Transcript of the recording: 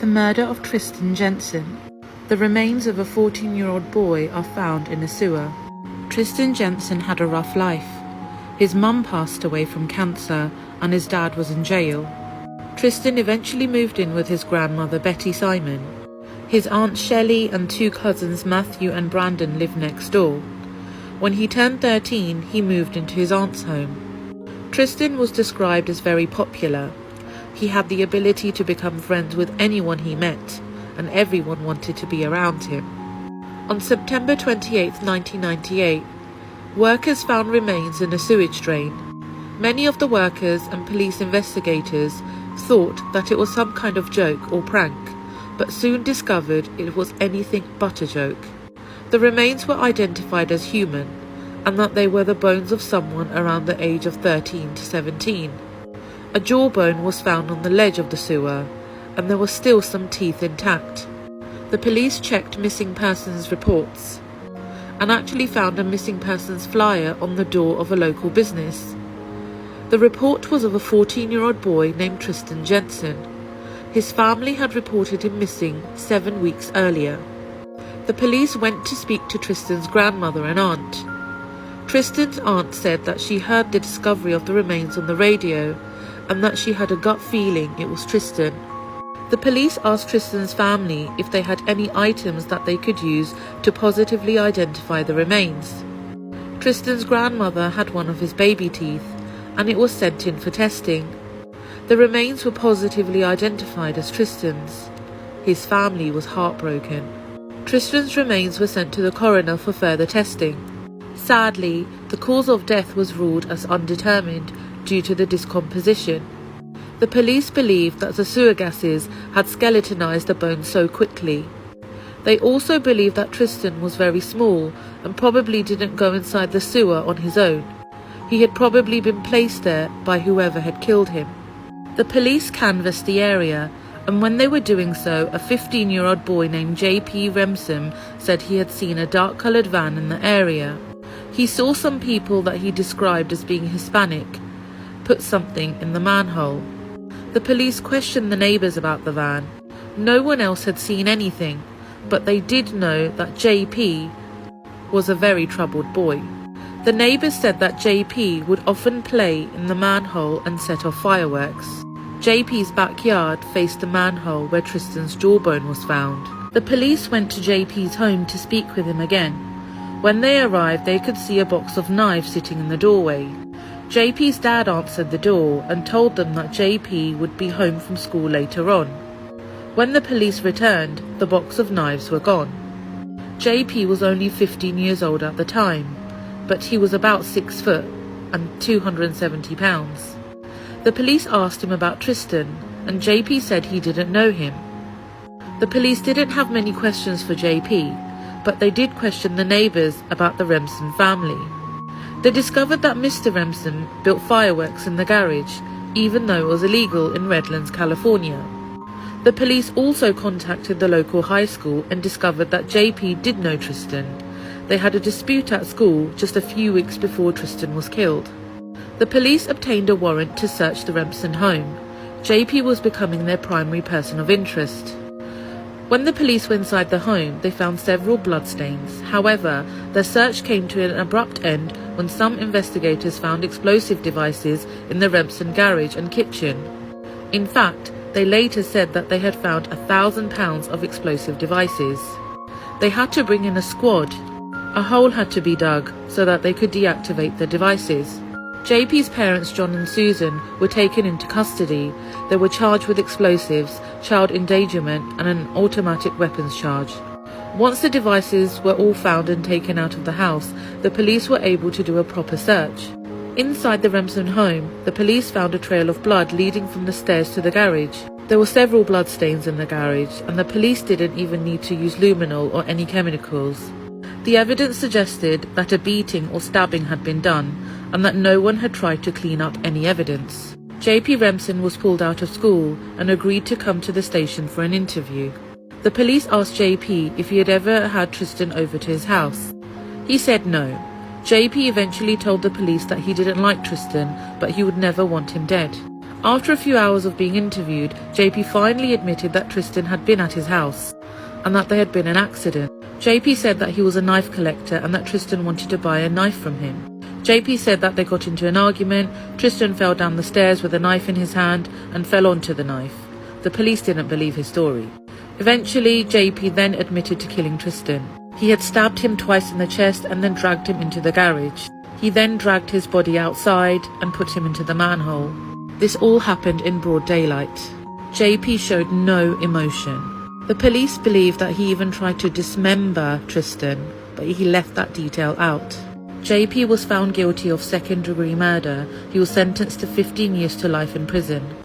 The murder of Tristan Jenson. The remains of a 14-year-old boy are found in a sewer. Tristan Jenson had a rough life. His mum passed away from cancer and his dad was in jail. Tristan eventually moved in with his grandmother Betty Simon. His aunt Shelley and two cousins Matthew and Brandon lived next door. When he turned 13, he moved into his aunt's home. Tristan was described as very popular. He had the ability to become friends with anyone he met, and everyone wanted to be around him. On September 28, 1998, workers found remains in a sewage drain. Many of the workers and police investigators thought that it was some kind of joke or prank, but soon discovered it was anything but a joke. The remains were identified as human, and that they were the bones of someone around the age of 13 to 17. A jawbone was found on the ledge of the sewer, and there were still some teeth intact. The police checked missing persons reports and actually found a missing persons flyer on the door of a local business. The report was of a 14-year-old boy named Tristan Jenson. His family had reported him missing 7 weeks earlier. The police went to speak to Tristan's grandmother and aunt. Tristan's aunt said that she heard the discovery of the remains on the radio and that she had a gut feeling it was Tristan. The police asked Tristan's family if they had any items that they could use to positively identify the remains. Tristan's grandmother had one of his baby teeth, and it was sent in for testing. The remains were positively identified as Tristan's. His family was heartbroken. Tristan's remains were sent to the coroner for further testing. Sadly, the cause of death was ruled as undetermined due to the discomposition. The police believed that the sewer gases had skeletonized the bones so quickly. They also believed that Tristan was very small and probably didn't go inside the sewer on his own. He had probably been placed there by whoever had killed him. The police canvassed the area, and when they were doing so, a 15-year-old boy named J.P. Remsen said he had seen a dark-coloured van in the area. He saw some people that he described as being Hispanic put something in the manhole. The police questioned the neighbours about the van. No one else had seen anything, but they did know that JP was a very troubled boy. The neighbours said that JP would often play in the manhole and set off fireworks. JP's backyard faced the manhole where Tristan's jawbone was found. The police went to JP's home to speak with him again. When they arrived, they could see a box of knives sitting in the doorway. JP's dad answered the door and told them that JP would be home from school later on. When the police returned, the box of knives were gone. JP was only 15 years old at the time, but he was about 6 foot and 270 pounds. The police asked him about Tristan, and JP said he didn't know him. The police didn't have many questions for JP, but they did question the neighbours about the Remsen family. They discovered that Mr. Remsen built fireworks in the garage, even though it was illegal in Redlands, California. The police also contacted the local high school and discovered that JP did know Tristan. They had a dispute at school just a few weeks before Tristan was killed. The police obtained a warrant to search the Remsen home. JP was becoming their primary person of interest. When the police went inside the home, they found several bloodstains. However, their search came to an abrupt end when some investigators found explosive devices in the Remsen garage and kitchen. In fact, they later said that they had found 1,000 pounds of explosive devices. They had to bring in a squad. A hole had to be dug so that they could deactivate the devices. JP's parents, John and Susan, were taken into custody. They were charged with explosives, child endangerment, and an automatic weapons charge. Once the devices were all found and taken out of the house, the police were able to do a proper search. Inside the Remsen home, the police found a trail of blood leading from the stairs to the garage. There were several bloodstains in the garage, and the police didn't even need to use luminol or any chemicals. The evidence suggested that a beating or stabbing had been done, and that no one had tried to clean up any evidence. JP Remsen was pulled out of school and agreed to come to the station for an interview. The police asked JP if he had ever had Tristan over to his house. He said no. JP eventually told the police that he didn't like Tristan, but he would never want him dead. After a few hours of being interviewed, JP finally admitted that Tristan had been at his house and that there had been an accident. JP said that he was a knife collector and that Tristan wanted to buy a knife from him. JP said that they got into an argument. Tristan fell down the stairs with a knife in his hand and fell onto the knife. The police didn't believe his story. Eventually, JP then admitted to killing Tristan. He had stabbed him twice in the chest and then dragged him into the garage. He then dragged his body outside and put him into the manhole. This all happened in broad daylight. JP showed no emotion. The police believe that he even tried to dismember Tristan, but he left that detail out. JP was found guilty of second-degree murder. He was sentenced to 15 years to life in prison.